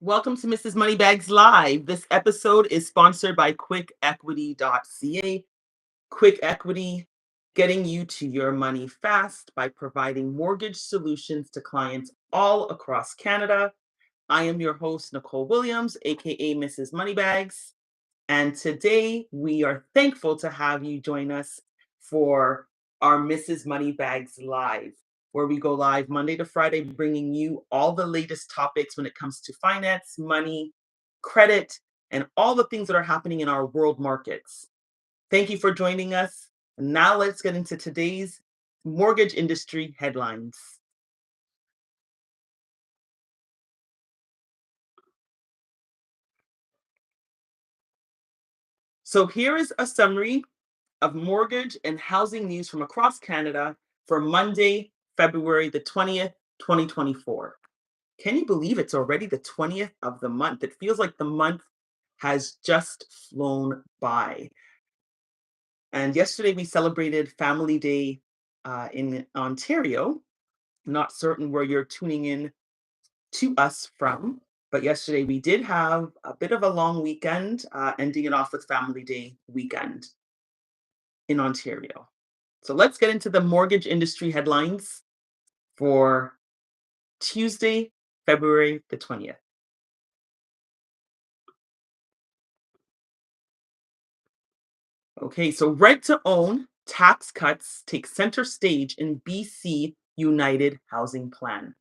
Welcome to Mrs. Moneybags Live. This episode is sponsored by quickequity.ca. Quick Equity, getting you to your money fast by providing mortgage solutions to clients all across Canada. I am your host, Nicole Williams, aka Mrs. Moneybags. And today we are thankful to have you join us for our Mrs. Moneybags Live, where we go live Monday to Friday, bringing you all the latest topics when it comes to finance, money, credit, and all the things that are happening in our world markets. Thank you for joining us. Now let's get into today's mortgage industry headlines. So here is a summary of mortgage and housing news from across Canada for Monday, February the 20th, 2024. Can you believe it's already the 20th of the month? It feels like the month has just flown by. And yesterday we celebrated Family Day in Ontario. Not certain where you're tuning in to us from, but yesterday we did have a bit of a long weekend, ending it off with Family Day weekend in Ontario. So let's get into the mortgage industry headlines for Tuesday, February the 20th. Okay, so rent to own tax cuts take center stage in BC United Housing Plan.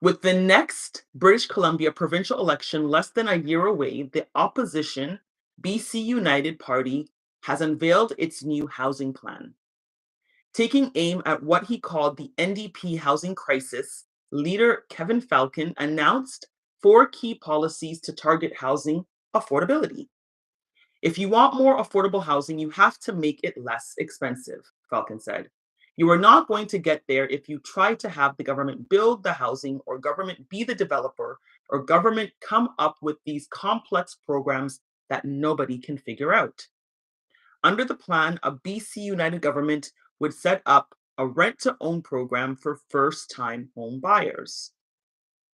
With the next British Columbia provincial election less than a year away, the opposition BC United Party has unveiled its new housing plan. Taking aim at what he called the NDP housing crisis, leader Kevin Falcon announced four key policies to target housing affordability. If you want more affordable housing, you have to make it less expensive, Falcon said. You are not going to get there if you try to have the government build the housing or government be the developer or government come up with these complex programs that nobody can figure out. Under the plan, a BC United government would set up a rent to own program for first time home buyers.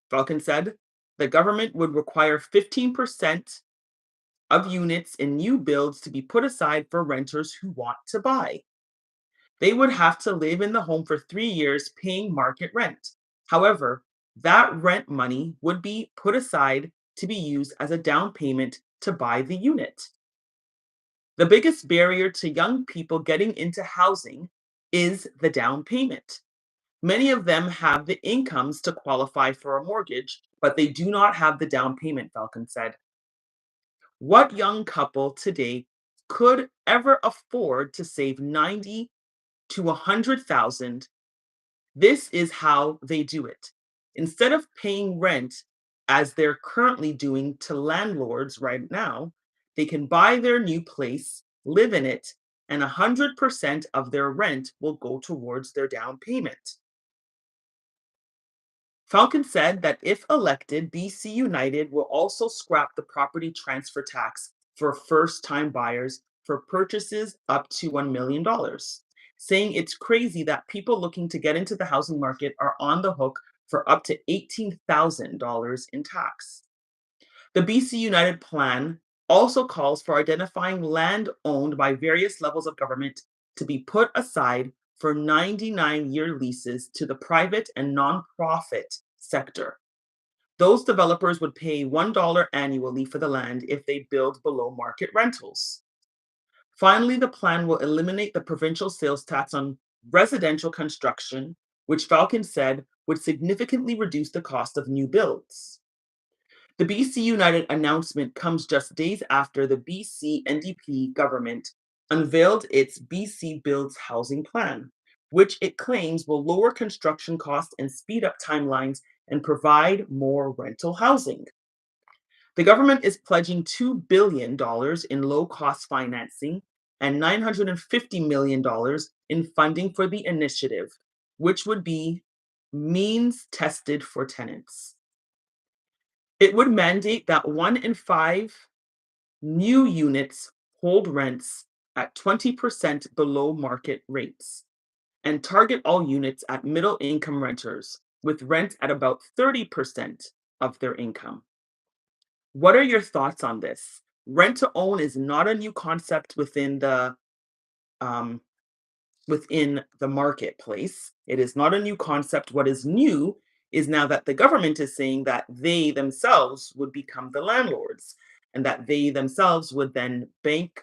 Falcon said the government would require 15% of units in new builds to be put aside for renters who want to buy. They would have to live in the home for 3 years paying market rent. However, that rent money would be put aside to be used as a down payment to buy the unit. The biggest barrier to young people getting into housing is the down payment. Many of them have the incomes to qualify for a mortgage, but they do not have the down payment, Falcon said. What young couple today could ever afford to save 90 to 100,000? This is how they do it. Instead of paying rent as they're currently doing to landlords right now, they can buy their new place, live in it, and 100% of their rent will go towards their down payment. Falcon said that if elected, BC United will also scrap the property transfer tax for first time buyers for purchases up to $1 million, saying it's crazy that people looking to get into the housing market are on the hook for up to $18,000 in tax. The BC United plan also calls for identifying land owned by various levels of government to be put aside for 99-year leases to the private and nonprofit sector. Those developers would pay $1 annually for the land if they build below market rentals. Finally, the plan will eliminate the provincial sales tax on residential construction, which Falcon said would significantly reduce the cost of new builds. The BC United announcement comes just days after the BC NDP government unveiled its BC Builds Housing Plan, which it claims will lower construction costs and speed up timelines and provide more rental housing. The government is pledging $2 billion in low cost financing and $950 million in funding for the initiative, which would be means tested for tenants. It would mandate that 1 in 5 new units hold rents at 20% below market rates and target all units at middle income renters with rent at about 30% of their income. What are your thoughts on this? Rent to own is not a new concept um, within the marketplace. It is not a new concept. What is new is now that the government is saying that they themselves would become the landlords and that they themselves would then bank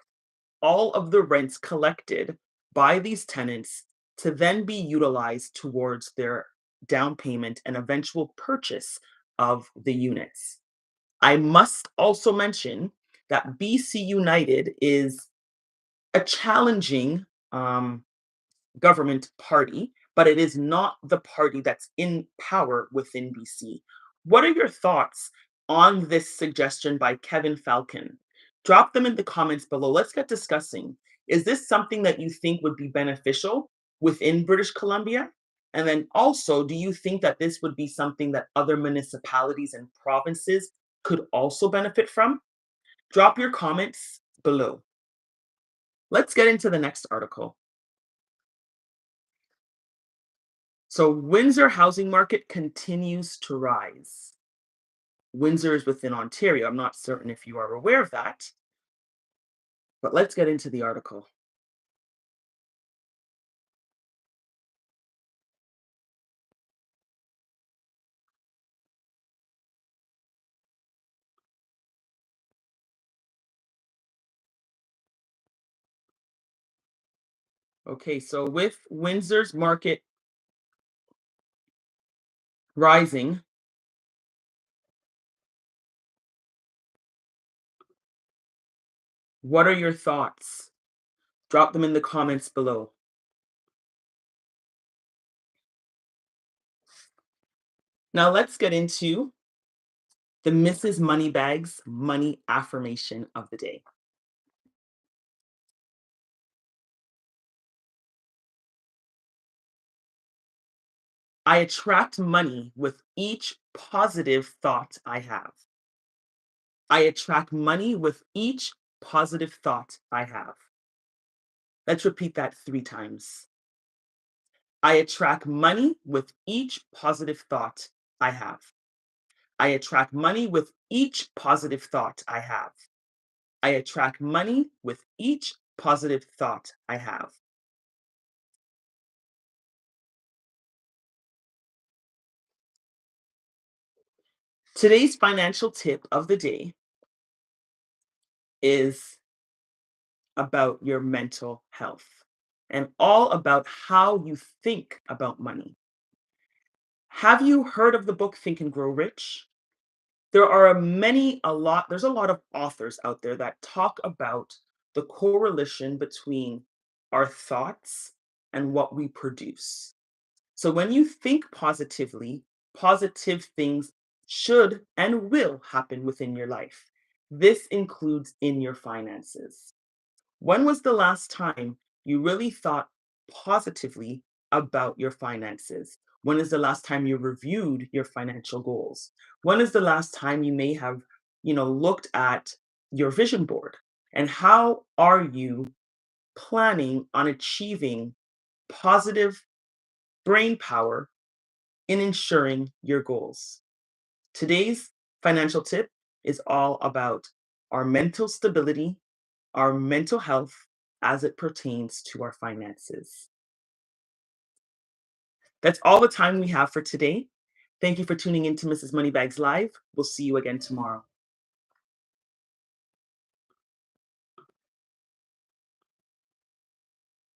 all of the rents collected by these tenants to then be utilized towards their down payment and eventual purchase of the units. I must also mention that BC United is a challenging government party, but it is not the party that's in power within BC. What are your thoughts on this suggestion by Kevin Falcon? Drop them in the comments below. Let's get discussing. Is this something that you think would be beneficial within British Columbia? And then also, do you think that this would be something that other municipalities and provinces could also benefit from? Drop your comments below. Let's get into the next article. So Windsor housing market continues to rise. Windsor is within Ontario. I'm not certain if you are aware of that, but let's get into the article. Okay, so with Windsor's market rising, what are your thoughts? Drop them in the comments below. Now let's get into the Mrs. Moneybags money affirmation of the day. I attract money with each positive thought I have. I attract money with each positive thought I have. Let's repeat that 3 times. I attract money with each positive thought I have. I attract money with each positive thought I have. I attract money with each positive thought I have. Today's financial tip of the day is about your mental health and all about how you think about money. Have you heard of the book Think and Grow Rich? There are there's a lot of authors out there that talk about the correlation between our thoughts and what we produce. So when you think positively, positive things should and will happen within your life. This includes in your finances. When was the last time you really thought positively about your finances? When is the last time you reviewed your financial goals? When is the last time you may have, looked at your vision board? And how are you planning on achieving positive brain power in ensuring your goals? Today's financial tip is all about our mental stability, our mental health as it pertains to our finances. That's all the time we have for today. Thank you for tuning in to Mrs. Moneybags Live. We'll see you again tomorrow.